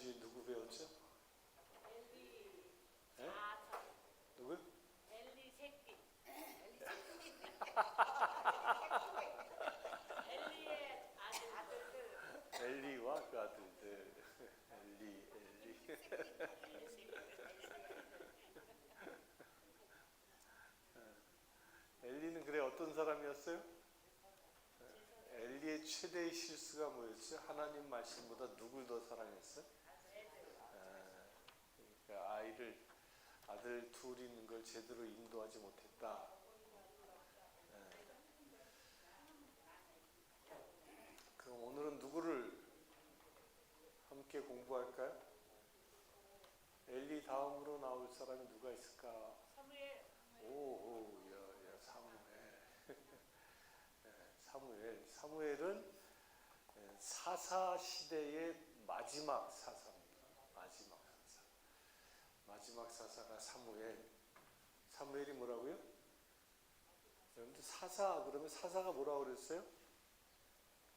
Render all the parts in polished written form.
지난주에 누구 배웠죠? 엘리 예? 아들. 누구? 엘리 새끼. 엘리의 아들들. 엘리와 그 아들들. 엘리. 엘리 새끼. 엘리는 그래 어떤 사람이었어요? 엘리의 최대의 실수가 뭐였죠? 하나님 말씀보다 누굴 더 사랑했어요? 그러니까 아들 둘 있는 걸 제대로 인도하지 못했다. 그럼 오늘은 누구를 함께 공부할까요? 엘리 다음으로 나올 사람이 누가 있을까? 사무엘. 야, 사무엘은 사사 시대의 마지막 사사입니다. 마지막 사사가 사무엘이 뭐라고요? 여러분들 사사 그러면 사사가 뭐라고 그랬어요?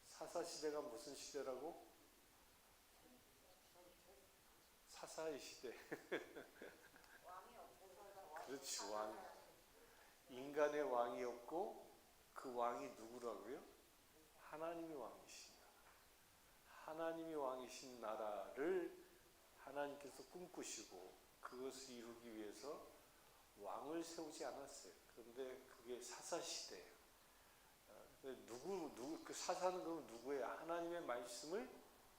사사 시대가 무슨 시대라고? 사사의 시대. 그렇지, 왕. 인간의 왕이었고 그 왕이 누구라고요? 하나님이 왕이십니다. 하나님이 왕이신 나라를 하나님께서 꿈꾸시고 그것을 이루기 위해서 왕을 세우지 않았어요. 그런데 그게 사사시대예요. 그 사사는 그럼 누구예요? 하나님의 말씀을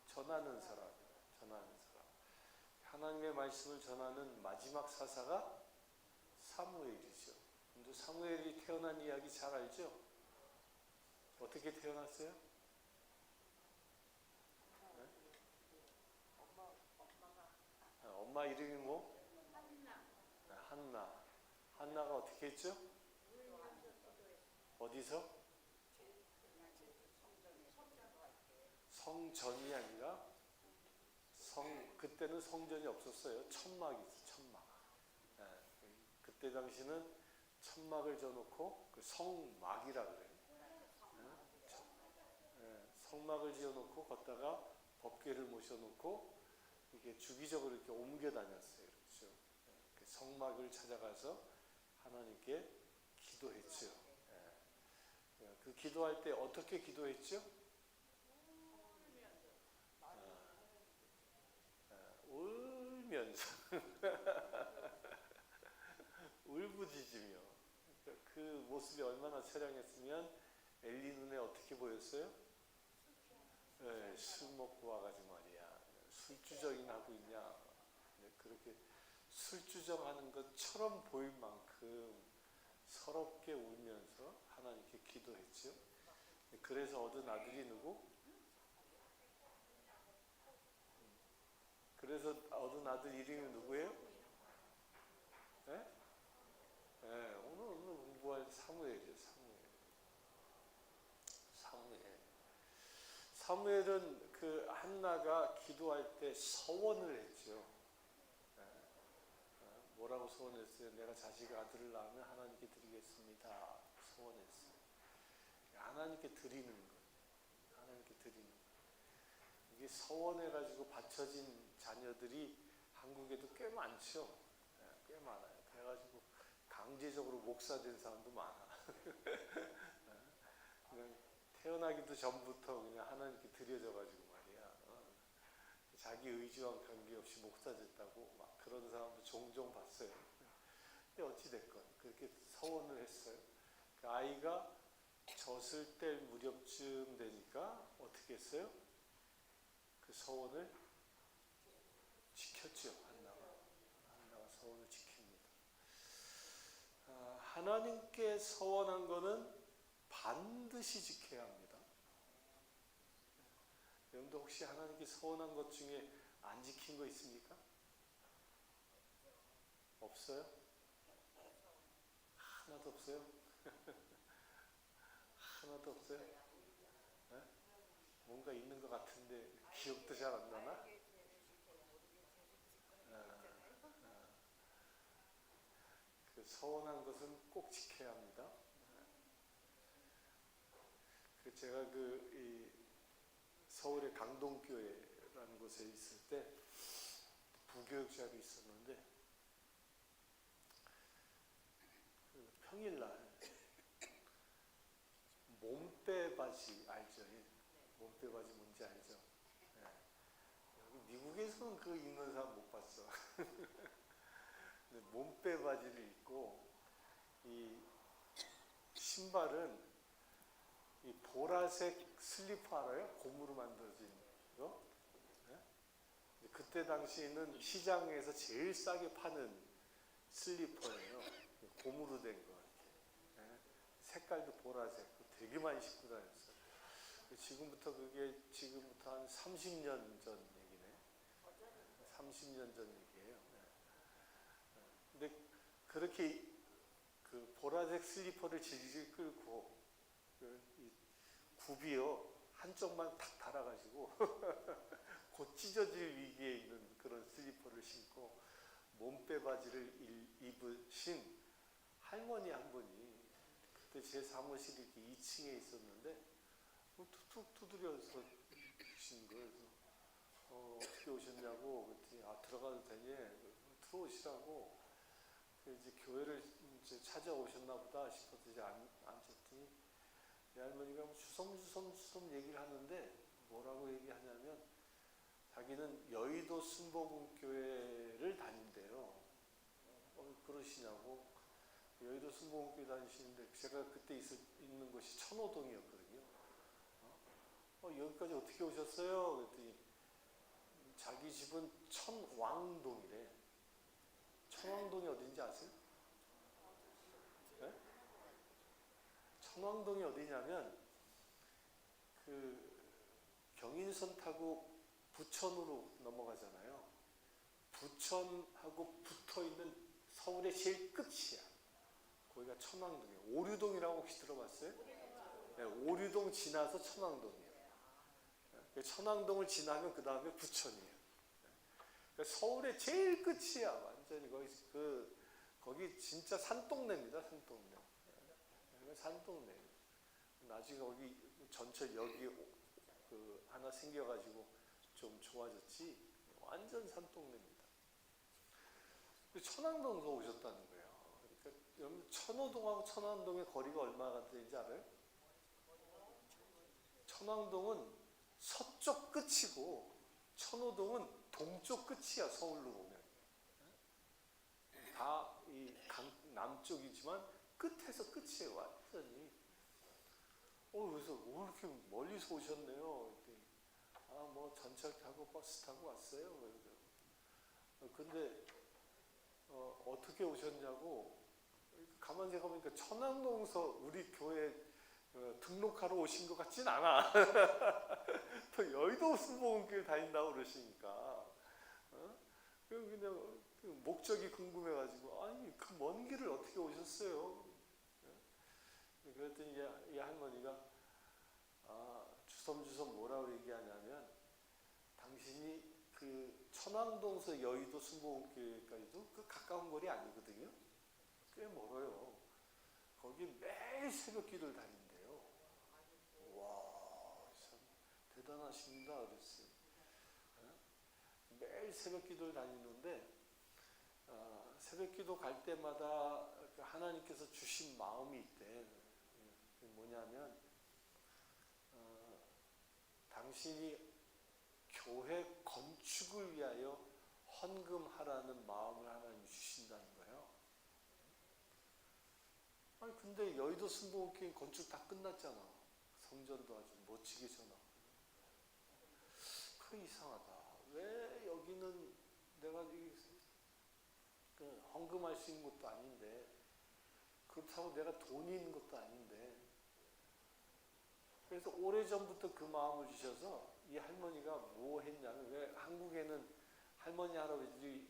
전하는 사람이에요. 하나님의 말씀을 전하는 마지막 사사가 사무엘이죠. 근데 사무엘이 태어난 이야기 잘 알죠? 어떻게 태어났어요? 네? 엄마 이름이 뭐? 한나가 어떻게 했죠? 어디서? 성전이 아니라 그때는 성전이 없었어요. 천막이죠. 천막. 그때 당시는 천막을 져놓고 그 성막이라 그래요. 성막을 지어놓고 걷다가 법궤를 모셔놓고 이게 주기적으로 이렇게 옮겨 다녔어요. 그렇죠? 성막을 찾아가서 하나님께 기도했죠. 그 기도할 때 어떻게 기도했죠? 울면서 울부짖으며 그 모습이 얼마나 처량했으면 엘리 눈에 어떻게 보였어요? 술 먹고 와가지고 말이야 술주정이나 하고 있냐 그렇게 술주정하는 것처럼 보일 만큼 서럽게 울면서 하나님께 기도했죠. 그래서 얻은 아들이 누구? 그래서 얻은 아들 이름이 누구예요? 네? 오늘 공부할 사무엘이에요. 사무엘은 그 한나가 기도할 때 서원을 했죠. 뭐라고 서원했어요? 내가 자식 아들을 낳으면 하나님께 드리겠습니다. 서원했어요. 하나님께 드리는 거. 이게 서원해가지고 바쳐진 자녀들이 한국에도 꽤 많죠. 꽤 많아요. 그래가지고 강제적으로 목사 된 사람도 많아. 그냥 태어나기도 전부터 그냥 하나님께 드려져가지고 말이야. 자기 의지와 관계없이 목사 됐다고 막 그런 사람도 종종 봤어요. 근데 어찌됐건 그렇게 서원을 했어요. 그 아이가 젖을 뗄 무렵쯤 되니까 어떻게 했어요? 그 서원을 지켰죠. 한나가 서원을 지킵니다. 하나님께 서원한 거는 반드시 지켜야 합니다. 여러분도 혹시 하나님께 서원한 것 중에 안 지킨 거 있습니까? 없어요? 하나도 없어요? 하나도 없어요? 네? 뭔가 있는 것 같은데 기억도 잘 안 나나? 그 서원한 것은 꼭 지켜야 합니다. 제가 이 서울의 강동교회라는 곳에 있을 때 부교육자로 있었는데 그 평일날 몸빼 바지 알죠? 예? 몸빼 바지 뭔지 알죠? 예. 여기 미국에서는 그거 입는 사람 못 봤어. 근데 몸빼 바지를 입고 이 신발은 이 보라색 슬리퍼 알아요? 고무로 만들어진 거? 예? 그때 당시에는 시장에서 제일 싸게 파는 슬리퍼예요. 고무로 된 거. 예? 색깔도 보라색. 되게 많이 신고 다녔어요. 지금부터 한 30년 전 얘기네. 30년 전 얘기예요. 근데 그렇게 그 보라색 슬리퍼를 질질 끌고 이 굽이요 한쪽만 탁 달아가지고 곧 찢어질 위기에 있는 그런 슬리퍼를 신고 몸빼 바지를 입으신 할머니 한 분이 그때 제 사무실이 이렇게 2층에 있었는데 툭툭 두드려서 주신 거예요. 어떻게 오셨냐고 그랬더니 들어가도 되니? 들어오시라고. 이제 교회를 이제 찾아오셨나 보다 싶어서 이제 앉았더니 이 할머니가 주섬주섬 얘기를 하는데 뭐라고 얘기하냐면 자기는 여의도 순복음교회를 다닌대요. 그러시냐고. 여의도 순복음교회 다니시는데 제가 그때 있는 곳이 천호동이었거든요. 여기까지 어떻게 오셨어요? 그랬더니 자기 집은 천왕동이래. 천왕동이 어딘지 아세요? 네? 천왕동이 어디냐면 그 경인선 타고 부천으로 넘어가잖아요. 부천하고 붙어있는 서울의 제일 끝이야. 거기가 천왕동이에요. 오류동이라고 혹시 들어봤어요? 네, 오류동 지나서 천왕동이에요. 천왕동을 지나면 그 다음에 부천이에요. 그러니까 서울의 제일 끝이야. 완전히 거기 진짜 산동네입니다. 산동네. 산동네. 나중에 거기 전철역이 하나 생겨가지고 좀 좋아졌지. 완전 산동네입니다. 천왕동도 오셨다는 거예요. 그러니까 여러분 천호동하고 천왕동의 거리가 얼마나 되는지 알아요? 천왕동은 서쪽 끝이고 천호동은 동쪽 끝이야. 서울로 보면 다 이 남쪽이지만 끝에서 끝이에요. 완전히. 그래서 왜 이렇게 멀리서 오셨네요. 뭐 전철 타고 버스 타고 왔어요. 근데 어떻게 오셨냐고. 가만 생각해보니까 천왕동서 우리 교회 등록하러 오신 것 같진 않아. 또 여의도 순복음교회 다닌다고 그러시니까 그냥 목적이 궁금해가지고 아니 그 먼 길을 어떻게 오셨어요? 그랬더니 이 할머니가 주섬주섬 뭐라고 얘기하냐면 당신이 그 천왕동서 여의도 순복음교회까지도 그 가까운 거리 아니거든요. 꽤 멀어요. 거기 매일 새벽 기도를 다닌대요. 와, 참 대단하십니다. 그랬어요. 매일 새벽 기도를 다니는데 새벽 기도 갈 때마다 하나님께서 주신 마음이 있대. 뭐냐면 당신이 교회 건축을 위하여 헌금하라는 마음을 하나님이 주신다는 거예요. 아니 근데 여의도 순복음교회 건축 다 끝났잖아. 성전도 아주 멋지게 져놨고. 그 이상하다. 왜 여기는 내가 헌금할 수 있는 것도 아닌데 그렇다고 내가 돈이 있는 것도 아닌데. 그래서 오래전부터 그 마음을 주셔서 이 할머니가 뭐 했냐면 왜 한국에는 할머니 할아버지들이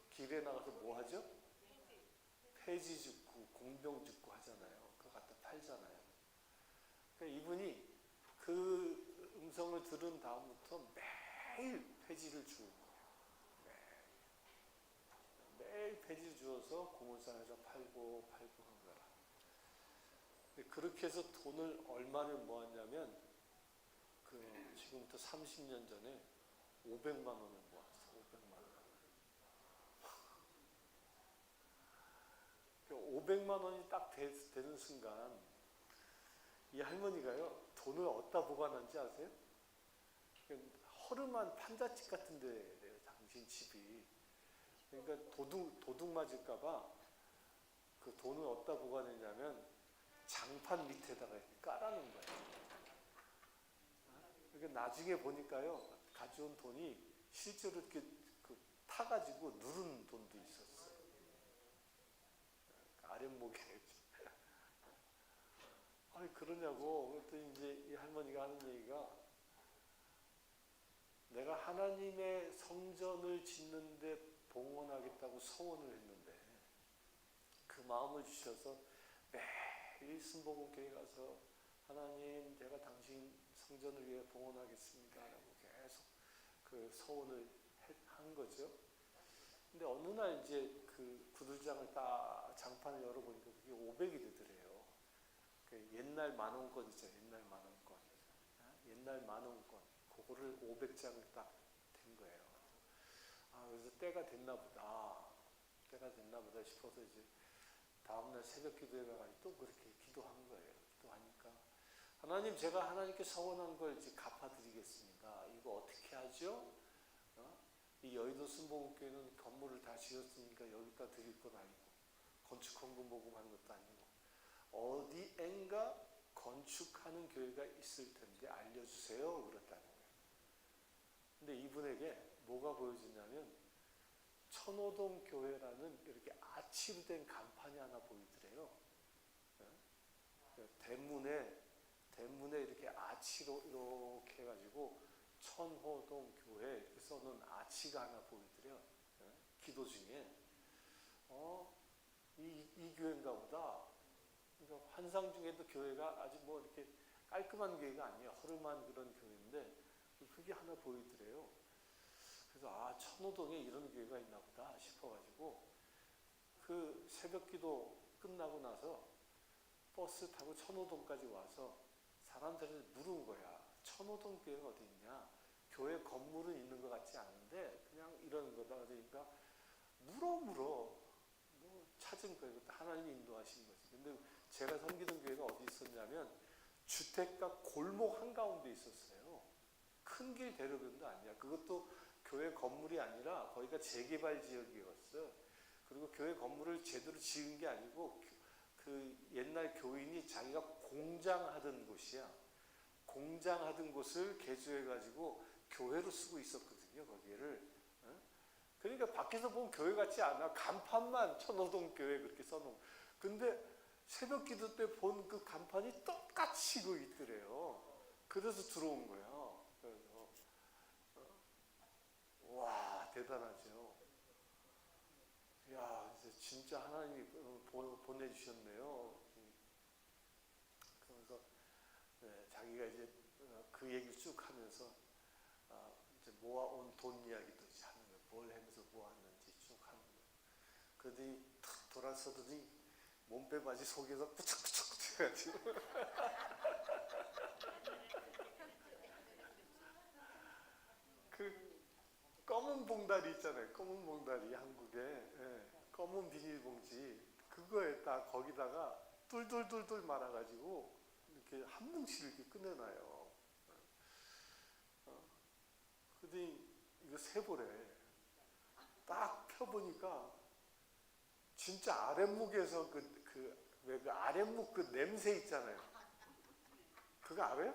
길에 나가서 뭐 하죠? 폐지 줍고 공병 줍고 하잖아요. 그거 갖다 팔잖아요. 그러니까 이분이 그 음성을 들은 다음부터 매일 폐지를 주는 거예요. 매일 폐지 주어서 고물상에서 팔고 한 거라. 그렇게 해서 돈을 얼마를 모았냐면 지금부터 30년 전에 500만 원을 모았어. 500만 원. 500만 원이 딱 되는 순간 이 할머니가요 돈을 어디다 보관한지 아세요? 허름한 판잣집 같은 데래요 당신 집이. 그러니까 도둑 맞을까봐 그 돈을 어디다 보관했냐면 장판 밑에다가 이렇게 깔아놓은 거예요. 그러니까 나중에 보니까요 가져온 돈이 실제로 이렇게 타가지고 누른 돈도 있었어요. 아랫목에. 아니 그러냐고. 그랬더니 이제 이 할머니가 하는 얘기가 내가 하나님의 성전을 짓는데 봉헌하겠다고 서원을 했는데 그 마음을 주셔서 매일 순복음교회 가서 하나님 제가 당신 성전을 위해 봉헌하겠습니다 라고 계속 그 서원을 한 거죠. 근데 어느 날 이제 그 구들장을 딱 장판을 열어보니까 그게 500이 되더래요. 그 옛날 만원권 있잖아요. 옛날 만원권. 옛날 만원권. 그거를 500장을 딱 된 거예요. 아, 그래서 때가 됐나 보다. 때가 됐나 보다 싶어서 이제 다음날 새벽 기도회 가가지고 또 그렇게 기도한 거예요. 기도하니까 하나님 제가 하나님께 서원한 걸 이제 갚아드리겠습니다. 이거 어떻게 하죠? 이 여의도 순복음교회는 건물을 다 지었으니까 여기다 드릴 건 아니고 건축 헌금 모금하는 것도 아니고 어디엔가 건축하는 교회가 있을 텐데 알려주세요. 그랬다는 거예요. 근데 이분에게 뭐가 보여지냐면 천호동 교회라는 이렇게 아치로 된 간판이 하나 보이더래요. 대문에 이렇게 아치로 이렇게 해가지고 천호동 교회 이렇게 써놓은 아치가 하나 보이더래요. 기도 중에 이 교회인가 보다. 그러니까 환상 중에도 교회가 아주 뭐 이렇게 깔끔한 교회가 아니에요. 허름한 그런 교회인데 그게 하나 보이더래요. 그래서 천호동에 이런 교회가 있나 보다 싶어가지고 그 새벽기도 끝나고 나서 버스 타고 천호동까지 와서 사람들을 물은 거야. 천호동 교회가 어디 있냐? 교회 건물은 있는 것 같지 않은데 그냥 이런 거다. 그러니까 물어 찾은 거예요. 그때 하나님이 인도하신 거지. 근데 제가 섬기던 교회가 어디 있었냐면 주택가 골목 한가운데 있었어요. 큰 길 대로변도 아니야. 그것도 교회 건물이 아니라 거기가 재개발 지역이었어. 그리고 교회 건물을 제대로 지은 게 아니고 그 옛날 교인이 자기가 공장하던 곳이야. 공장하던 곳을 개조해가지고 교회로 쓰고 있었거든요. 거기를. 그러니까 밖에서 보면 교회 같지 않아. 간판만 천호동 교회 그렇게 써놓은. 근데 새벽 기도 때 본 그 간판이 똑같이 그 있더래요. 그래서 들어온 거야. 그래서 와 대단하죠. 야 진짜 하나님이 보내주셨네요. 그러면서 자기가 이제 그 얘기를 쭉 하면서 이제 모아온 돈 이야기도 이제 하는 거예요. 뭘 하면서 모았는지 쭉 하는 거예요. 그러더니 탁 돌아서더니 몸빼 바지 속에서 꾸덕꾸덕 해가지고 그 검은 봉다리 있잖아요. 검은 봉다리 한국에 검은 비닐봉지 그거에 딱 거기다가 뚫뚫뚫뚫 말아가지고 이렇게 한 뭉치를 이렇게 꺼내놔요. 그러더니 이거 세보래. 딱 펴보니까 진짜 아랫목에서 왜 그 아랫목 그 냄새 있잖아요. 그거 알아요?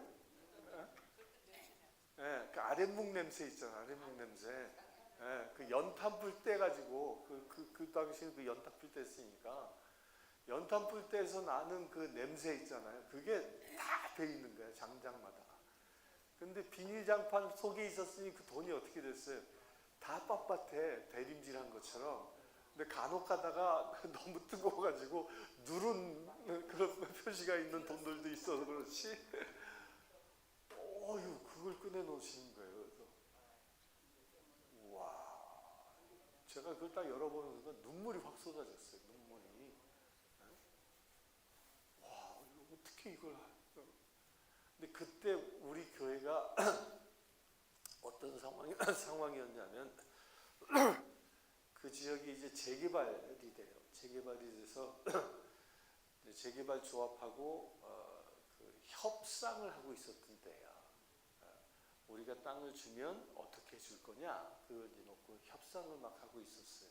그 아랫목 냄새 있잖아. 아랫목 냄새. 그 연탄불 떼가지고 그 당시에 그 연탄불 뗐으니까 연탄불 떼서 나는 그 냄새 있잖아요. 그게 다 배 있는 거야. 장장마다. 근데 비닐장판 속에 있었으니 그 돈이 어떻게 됐어요? 다 빳빳해. 대림질한 것처럼. 근데 간혹 가다가 너무 뜨거워가지고 누른 그런 표시가 있는 돈들도 있어서 그렇지. 그걸 꺼내놓으시는 거예요. 그래서 와, 제가 그걸 딱 열어보는 순간 눈물이 확 쏟아졌어요. 눈물이. 와, 어떻게 이걸 근데 그때 우리 교회가 어떤 상황이었냐면 그 지역이 이제 재개발이 돼요. 재개발이 돼서 재개발 조합하고 그 협상을 하고 있었던 때야. 우리가 땅을 주면 어떻게 줄 거냐 그걸 이제 놓고 협상을 막 하고 있었어요.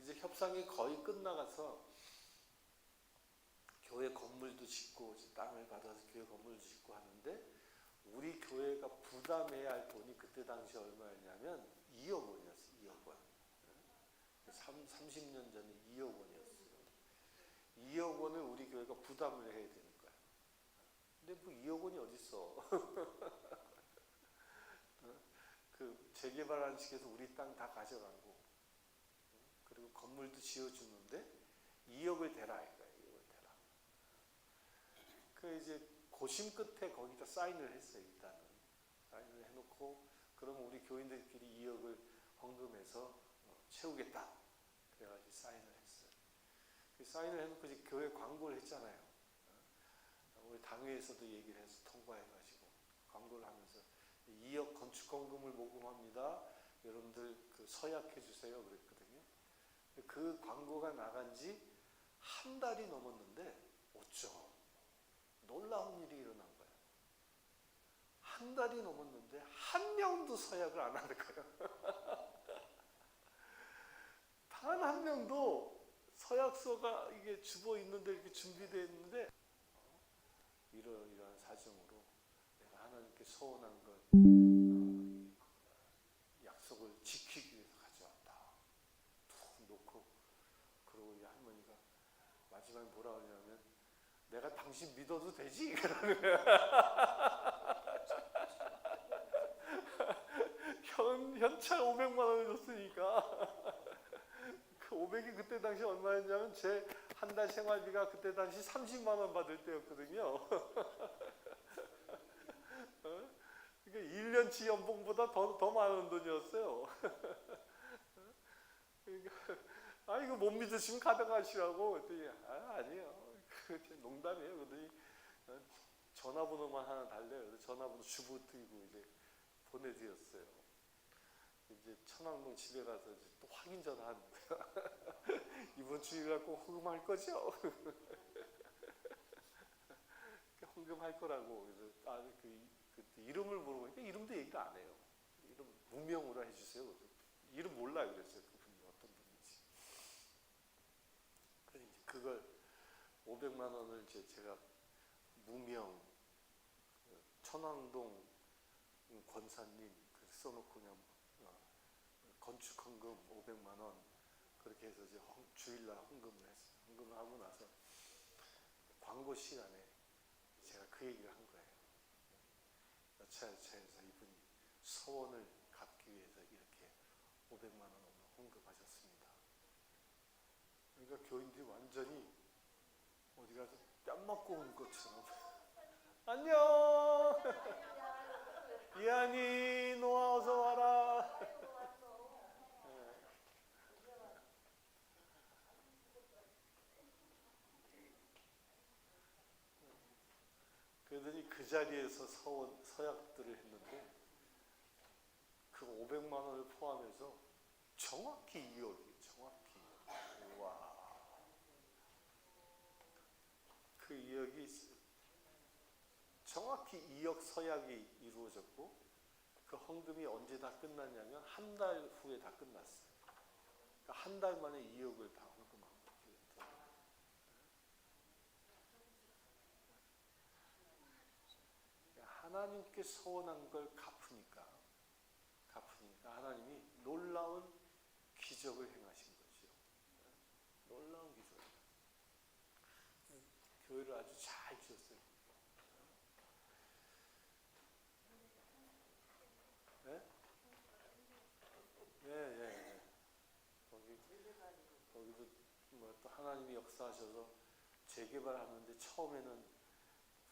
이제 협상이 거의 끝나가서 교회 건물도 짓고 땅을 받아서 교회 건물도 짓고 하는데 우리 교회가 부담해야 할 돈이 그때 당시 얼마였냐면 2억 원이었어요. 2억 원. 30년 전에 2억 원이었어요. 2억 원을 우리 교회가 부담을 해야 되는 거야. 근데 뭐 2억 원이 어딨어. 그 재개발하는 측에서 우리 땅 다 가져가고 그리고 건물도 지어주는데 2억을 대라 이거야. 2억을 대라. 그 이제 고심 끝에 거기다 사인을 했어요. 일단은 사인을 해놓고 그러면 우리 교인들끼리 2억을 헌금해서 채우겠다. 그래가지고 사인을 했어요. 그 사인을 해놓고 이제 교회 광고를 했잖아요. 우리 당회에서도 얘기를 해서 통과해가지고 광고를 하면서 2억 건축 헌금을 모금합니다. 여러분들 그 서약해 주세요. 그랬거든요. 그 광고가 나간 지 한 달이 넘었는데 어쩌 놀라운 일이 일어난 거예요. 한 달이 넘었는데 한 명도 서약을 안 하는 거예요. 단 한 명도 서약서가 이게 주보 있는데 이렇게 준비되어 있는데 이러한 사정으로 내가 하나님께 서원한 것 약속을 지키기 위해서 가져왔다. 툭 놓고 그러고 이 할머니가 마지막에 뭐라 하냐면 내가 당신 믿어도 되지? 그러는 거야. 현찰 500만 원을 줬으니까 그 500이 그때 당시 얼마였냐면 제 한 달 생활비가 그때 당시 30만 원 받을 때였거든요. 그러니까 1년치 연봉보다 더 많은 돈이었어요. 그러니까 이거 못 믿으시면 가져가시라고 그랬더니 아니에요. 농담이에요. 그랬더니 전화번호만 하나 달래요. 그래서 전화번호 주부 드리고 이제 보내드렸어요. 이제 천왕동 집에 가서 이제 또 확인 전화하는 거야. 이번 주일날 꼭 헌금할 거죠? 헌금할 거라고. 그래서 그 이름을 물어보니까 이름도 얘기를 안 해요. 이름 무명으로 해주세요. 그래서 이름 몰라 그랬어요. 그분이 어떤 분인지. 그래서 이제 그걸 500만 원을 이제 제가 무명 천왕동 권사님 써놓고 그냥 건축 헌금 500만 원 그렇게 해서 이제 주일날 헌금을 했어요. 헌금을 하고 나서 광고 시간에 제가 그 얘기를 한 거예요. 여차여차해서 이분이 서원을 갚기 위해서 이렇게 500만 원 오늘 헌금하셨습니다. 그러니까 교인들이 완전히 어디 가서 뺨 맞고 온 것처럼 안녕 이한이 노아 어서 와라. 그러더니 그 자리에서 서약들을 했는데 그 500만 원을 포함해서 정확히 2억이 정확히. 와. 그 2억이 정확히 2억 서약이 이루어졌고 그 헌금이 언제 다 끝났냐면 한 달 후에 다 끝났어요. 그러니까 한 달 만에 2억을 다 헌금한 거예요. 하나님께 서원한 걸 갚으니까 하나님이 놀라운 기적을 행하신 거죠. 놀라운 기적. 교회를 아주 잘 지었어요. 네? 예. 거기도 뭐 또 하나님이 역사하셔서 재개발하는데 처음에는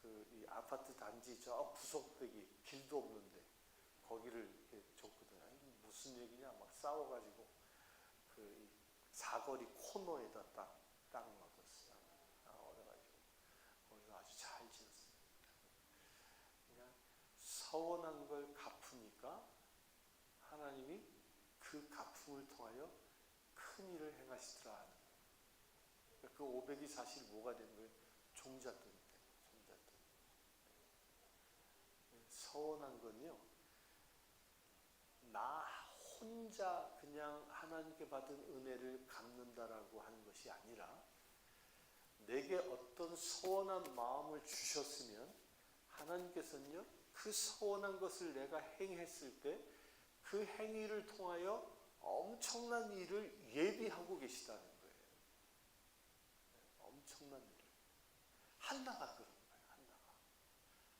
이 아파트 단지 저 구석대기 길도 없는데 거기를 이렇게 줬거든요. 무슨 얘기냐 막 싸워가지고 그 사거리 코너에다 땅 얻었어요. 얻어가지고 거기서 아주 잘 지었어요. 그러니까 서원한 걸 갚으니까 하나님이 그 갚음을 통하여 큰 일을 행하시더라 하는 거예요. 그러니까 그 500이 사실 뭐가 된 거예요? 종잣돈이 된 거예요. 종잣돈. 서원한 건요, 나 혼자 그냥 하나님께 받은 은혜를 갚는다라고 하는 것이 아니라 내게 어떤 서원한 마음을 주셨으면 하나님께서는요, 그 서원한 것을 내가 행했을 때 그 행위를 통하여 엄청난 일을 예비하고 계시다는 거예요. 엄청난 일을. 한나가 그런 거예요.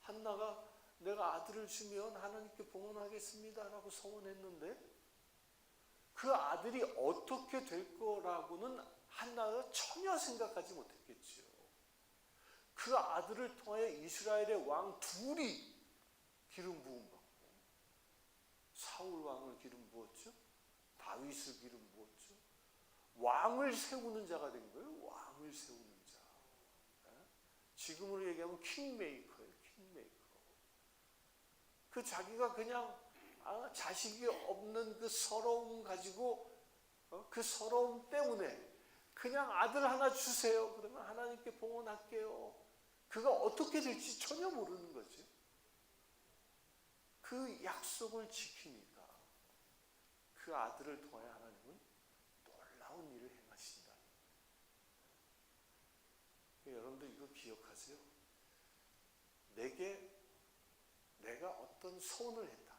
한나가 내가 아들을 주면 하나님께 봉헌하겠습니다라고 서원했는데 그 아들이 어떻게 될 거라고는 한나가 전혀 생각하지 못했겠죠. 그 아들을 통하여 이스라엘의 왕 둘이 기름 부음 받고, 사울 왕을 기름 부었죠. 다윗을 기름 부었죠. 왕을 세우는 자가 된 거예요. 왕을 세우는 자. 지금으로 얘기하면 킹메이커예요. 킹메이커. 그 자기가 그냥 자식이 없는 그 서러움 가지고 그 서러움 때문에 그냥 아들 하나 주세요. 그러면 하나님께 봉헌할게요. 그가 어떻게 될지 전혀 모르는 거죠. 그 약속을 지키니까 그 아들을 통하여 하나님은 놀라운 일을 행하신다. 여러분들 이거 기억하세요. 내가 어떤 소원을 했다.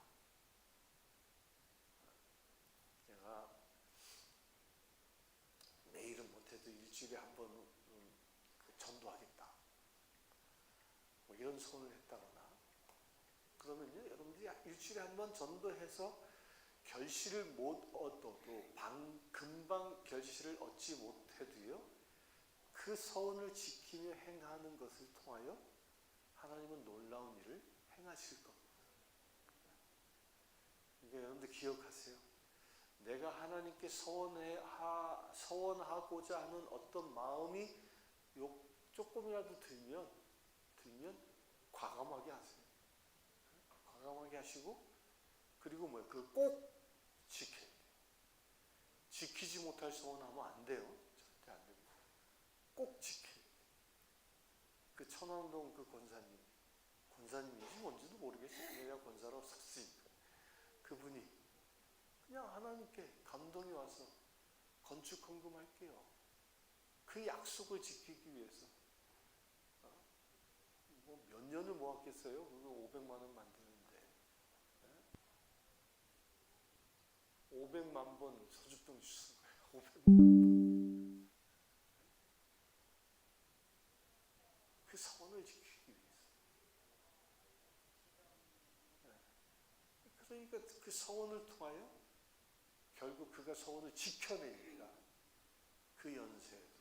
내가 매일은 못해도 일주일에 한 번은 전도하겠다. 뭐 이런 소원을 했다거나, 그러면요, 여러분들이 일주일에 한 번 전도해서 결실을 못 얻어도 금방 결실을 얻지 못해도요, 그 서원을 지키며 행하는 것을 통하여 하나님은 놀라운 일을 행하실 겁니다. 그러니까 여러분들 기억하세요. 내가 하나님께 서원하고자 하는 어떤 마음이 조금이라도 들면 과감하게 하세요. 과감하게 하시고, 그리고 그걸 꼭 지켜야 돼요. 지키지 못할 서원하면 안 돼요. 절대 안 됩니다. 꼭 지켜야 돼요. 그 천왕동 그 권사님인지 뭔지도 모르겠어요. 내가 권사로 없었으니까. 그분이 그냥 하나님께 감동이 와서 건축 헌금할게요. 그 약속을 지키기 위해서 뭐 몇 년을 모았겠어요? 그거 500만 원 만드는데 500만 번 소주병 주신 거예요. 500만 번. 그 서원을 지키기 위해서. 그러니까 그 서원을 통하여 결국 그가 서원을 지켜내니까, 그 연세에도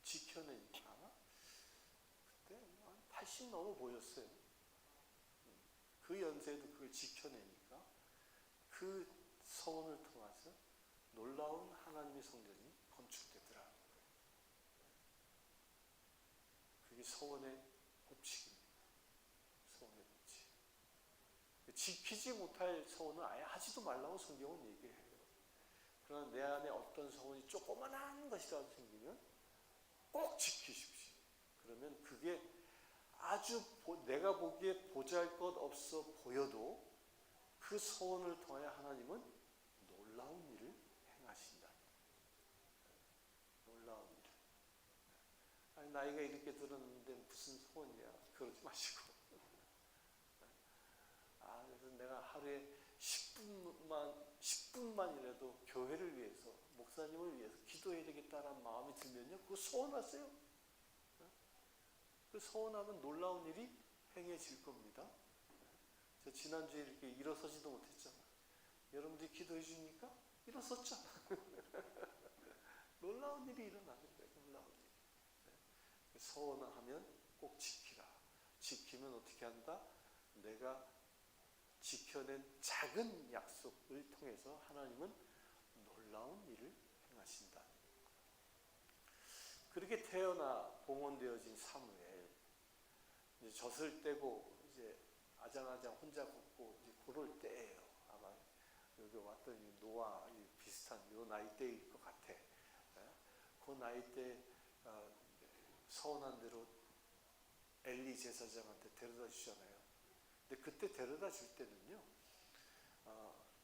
지켜내니까 그때 한 80 넘어 보였어요. 그 연세에도 그걸 지켜내니까 그 서원을 통해서 놀라운 하나님의 성전이 건축되더라. 그게 서원의 법칙입니다. 서원의 법칙. 지키지 못할 서원은 아예 하지도 말라고 성경은 얘기해요. 그러나 내 안에 어떤 서원이 조그만한 것이라도 생기면 꼭 지키십시오. 그러면 그게 아주 내가 보기에 보잘것없어 보여도 그 서원을 통하여 하나님은 놀라운 일을 행하신다. 놀라운 일. 아니, 나이가 이렇게 들었는데 무슨 소원이야? 그러지 마시고. 그래서 내가 하루에 10분만이라도 교회를 위해서, 목사님을 위해서 기도해야 되겠다는 마음이 들면요, 그거 소원하세요. 그 소원하면 놀라운 일이 행해질 겁니다. 저 지난주에 이렇게 일어서지도 못했잖아. 여러분들이 기도해 주니까 일어섰죠. 놀라운 일이 일어나는 거예요. 놀라운 일. 소원을 하면 꼭 지키라. 지키면 어떻게 한다? 내가 지켜낸 작은 약속을 통해서 하나님은 놀라운 일을 행하신다. 그렇게 태어나 봉헌되어진 사무엘, 이제 젖을 떼고 이제 아장아장 혼자 걷고 이제 그럴 때예요. 아마 여기 왔더니 노아 비슷한 요 나이대일 것 같아. 그 나이대 서운한 대로 엘리 제사장한테 데려다 주잖아요. 근데 그때 데려다 줄 때는요,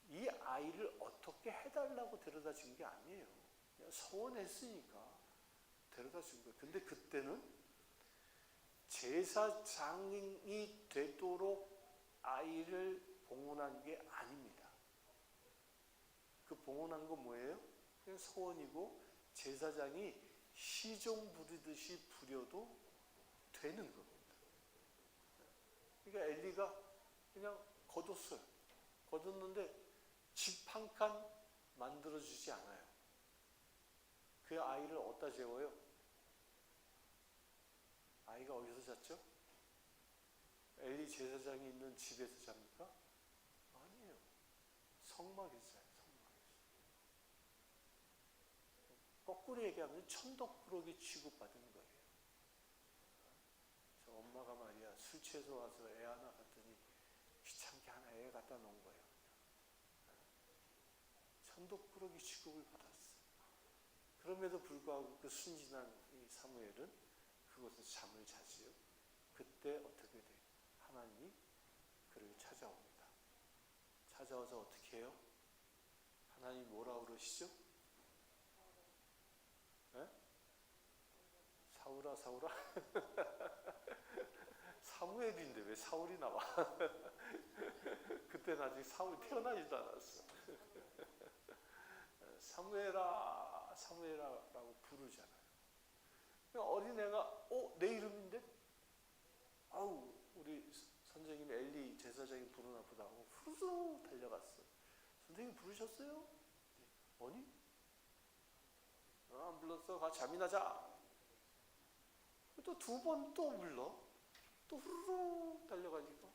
이 아이를 어떻게 해달라고 데려다 준 게 아니에요. 그냥 서운했으니까 데려다 준 거예요. 근데 그때는 제사장이 되도록 아이를 봉헌한 게 아닙니다. 그 봉헌한 건 뭐예요? 그냥 소원이고 제사장이 시종 부리듯이 부려도 되는 겁니다. 그러니까 엘리가 그냥 거뒀어요. 거뒀는데 집 한 칸 만들어주지 않아요. 그 아이를 어디다 재워요? 아이가 어디서 잤죠? 엘리 제사장이 있는 집에서 잡니까? 아니에요. 성막에서 자요. 거꾸로 얘기하면 천덕꾸러기 취급받은 거예요. 저 엄마가 말이야 술 취해서 와서 애 하나 갖더니 귀찮게 하나 애 갖다 놓은 거예요. 천덕꾸러기 취급을 받았어. 그럼에도 불구하고 그 순진한 이 사무엘은 그곳에서 잠을 자지요. 그때 어떻게 돼요? 하나님이 그를 찾아옵니다. 찾아와서 어떻게 해요? 하나님이 뭐라 그러시죠? 네? 사울아 사울아? 사무엘인데 왜 사울이 나와? 그때는 아직 사울이 태어나지도 않았어. 사무엘아 사무엘아라고 부르잖아요. 어린애가 내 이름인데? 아우 우리 선생님 엘리 제사장이 부르나 보다 하고 후루룩 달려갔어. 선생님 부르셨어요? 아니? 안 불렀어. 가 잠이나 자. 또 두 번 또 불러. 또 후루룩 달려가니까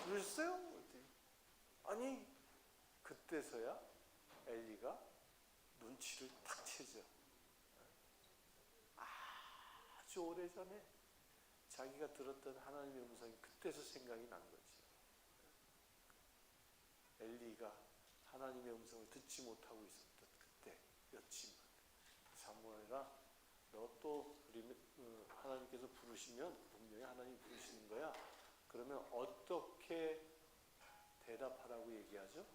부르셨어요? 아니 그때서야 엘리가 눈치를 탁 채죠. 아주 오래전에 자기가 들었던 하나님의 음성이 그때서 생각이 난 거지. 엘리가 하나님의 음성을 듣지 못하고 있었던 그때였지만 사무엘아 너 또 하나님께서 부르시면 분명히 하나님이 부르시는 거야. 그러면 어떻게 대답하라고 얘기하죠?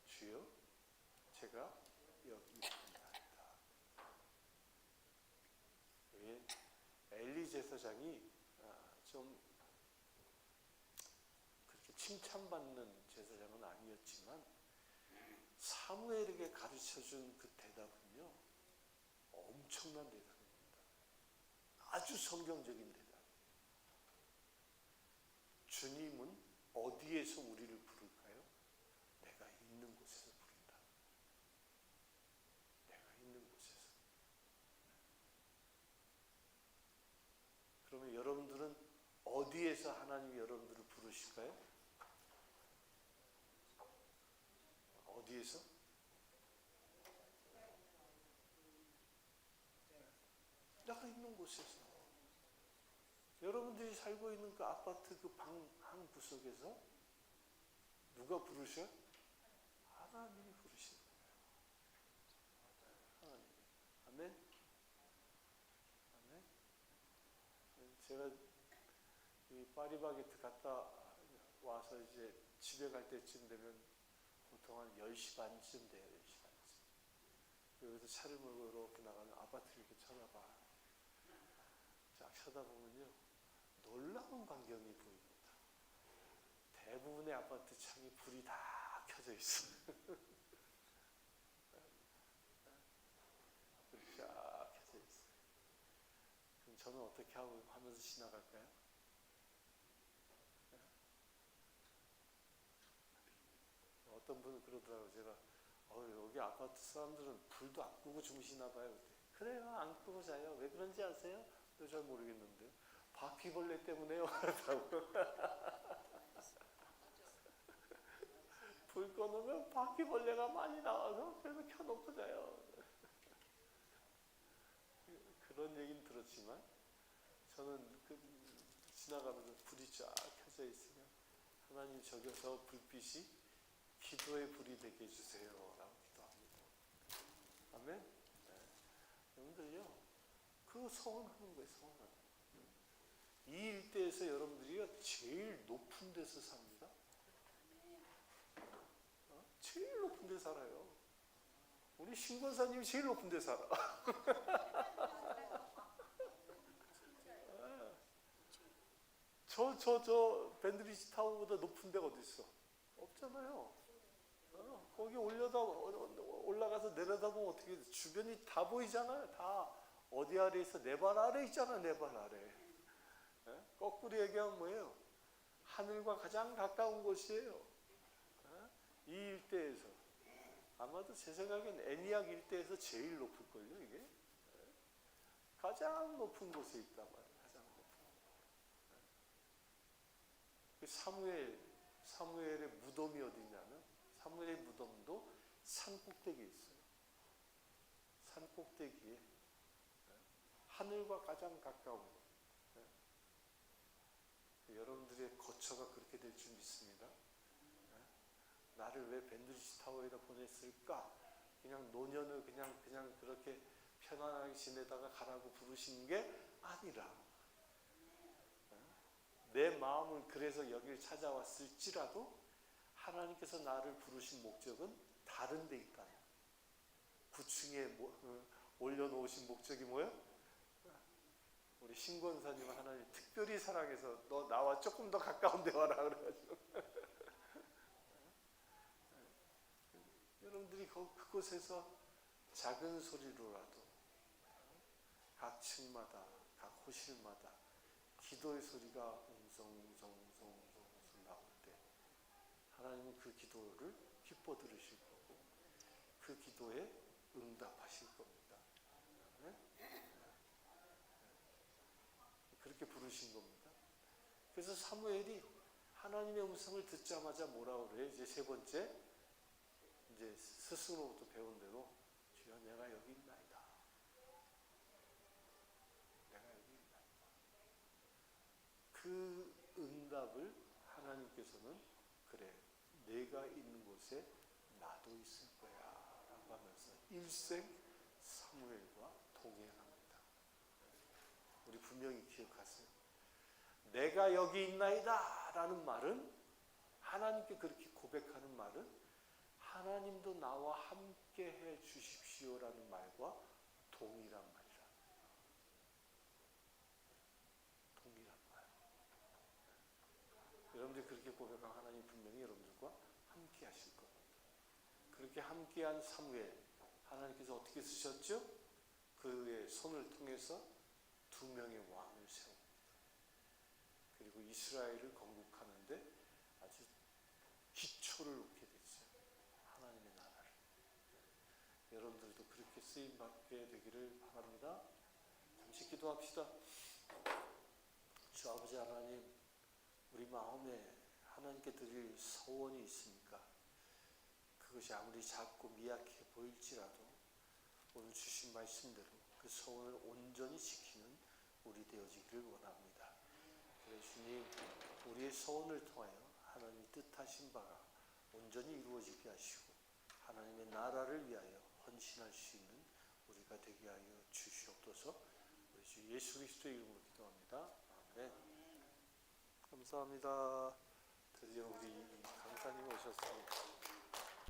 주여 제가 여기 있습니다. 엘리 제사장이 좀 그렇게 칭찬받는 제사장은 아니었지만 사무엘에게 가르쳐준 그 대답은요 엄청난 대답입니다. 아주 성경적인 대답. 주님은 어디에서 우리를 부를까요? 내가 있는 곳에서 부른다. 내가 있는 곳에서. 그러면 여러분들은 어디에서 하나님이 여러분들을 부르실까요? 어디에서? 내가 있는 곳에서. 여러분들이 살고 있는 그 아파트 그 방 한 구석에서 누가 부르셔? 하나님이 부르시는 거예요. 하나님. 아멘? 아멘? 제가 이 파리바게트 갔다 와서 이제 집에 갈 때쯤 되면 보통 한 10시 반쯤 돼요. 10시 반쯤. 여기서 차를 몰고 이렇게 나가면 아파트를 이렇게 쳐다봐. 쫙 쳐다보면요. 놀라운 광경이 보입니다. 대부분의 아파트 창에 불이 다 켜져 있어요. 불이 쫙 켜져 있어요. 그럼 저는 어떻게 하면서 지나갈까요? 어떤 분은 그러더라고요. 제가 여기 아파트 사람들은 불도 안 끄고 주무시나 봐요. 그래요. 안 끄고 자요. 왜 그런지 아세요? 잘 모르겠는데요. 바퀴벌레 때문에요. 불 꺼놓으면 바퀴벌레가 많이 나와서 그래서 켜놓고 자요. 그런 얘기는 들었지만 저는 지나가면서 불이 쫙 켜져 있으면 하나님 저기서 불빛이 기도의 불이 되게 해주세요 라고 기도합니다. 아멘. 네. 여러분들요 그 서원하는 거예요. 서원하는 거예요. 이 일대에서 여러분들이 제일 높은 데서 삽니다. 제일 높은 데 살아요. 우리 신권사님이 제일 높은 데 살아. 저 밴드리지 타워보다 높은 데가 어디 있어? 없잖아요. 거기 올라가서 내려다보면 어떻게 돼? 주변이 다 보이잖아요. 다 어디 아래 있어? 내 발 아래 있잖아. 내 발 아래. 거꾸로 얘기하면 뭐예요? 하늘과 가장 가까운 곳이에요. 이 일대에서 아마도 제 생각엔 애니악 일대에서 제일 높을걸요. 이게 가장 높은 곳에 있단 말이에요. 가장 높은 그 사무엘의 무덤이 어디 있냐면 사무엘의 무덤도 산 꼭대기에 있어요. 산 꼭대기에 하늘과 가장 가까운 곳. 여러분들의 거처가 그렇게 될 줄 믿습니다. 나를 왜 밴드리지 타워에다 보냈을까? 그냥 노년을 그냥 그렇게 편안하게 지내다가 가라고 부르신 게 아니라 내 마음은 그래서 여기를 찾아왔을지라도 하나님께서 나를 부르신 목적은 다른 데 있다. 9층에 올려놓으신 목적이 뭐예요? 우리 신권사님은 하나님 특별히 사랑해서 너 나와 조금 더 가까운 데 와라 그래가지고 여러분들이 그곳에서 작은 소리로라도 각 층마다 각 호실마다 기도의 소리가 웅성웅성 나올 때 하나님은 그 기도를 기뻐 들으실 거고 그 기도에 응답하실 겁니다. 그렇게 부르신 겁니다. 그래서 사무엘이 하나님의 음성을 듣자마자 뭐라 그래요? 이제 세 번째 이제 스승으로부터 배운 대로 주여 내가 여기 있나이다. 내가 여기 있나이다. 그 응답을 하나님께서는 그래 내가 있는 곳에 나도 있을 거야 라고 하면서 일생 사무엘과 동행합니다. 우리 분명히 기억하세요. 내가 여기 있나이다 라는 말은 하나님께 그렇게 고백하는 말은 하나님도 나와 함께 해 주십시오라는 말과 동일한 말이라. 동일한 말. 여러분들이 그렇게 고백한 하나님 분명히 여러분들과 함께 하실 겁니다. 그렇게 함께한 사무엘 하나님께서 어떻게 쓰셨죠? 그의 손을 통해서 2명의 왕을 세웁니다. 그리고 이스라엘을 건국하는데 아주 기초를 놓게 됐어요. 하나님의 나라를. 여러분들도 그렇게 쓰임받게 되기를 바랍니다. 잠시 기도합시다. 주 아버지 하나님, 우리 마음에 하나님께 드릴 소원이 있습니까? 그것이 아무리 작고 미약해 보일지라도 오늘 주신 말씀대로 그 소원을 온전히 지키는 우리 되어지기를 원합니다. 그래 주님, 우리의 소원을 통하여 하나님이 뜻하신 바가 온전히 이루어지게 하시고 하나님의 나라를 위하여 헌신할 수 있는 우리가 되게 하여 주시옵소서. 우리 주 예수 그리스도의 이름으로 기도합니다. 아멘. 감사합니다. 드디어 우리 강사님 오셨습니다.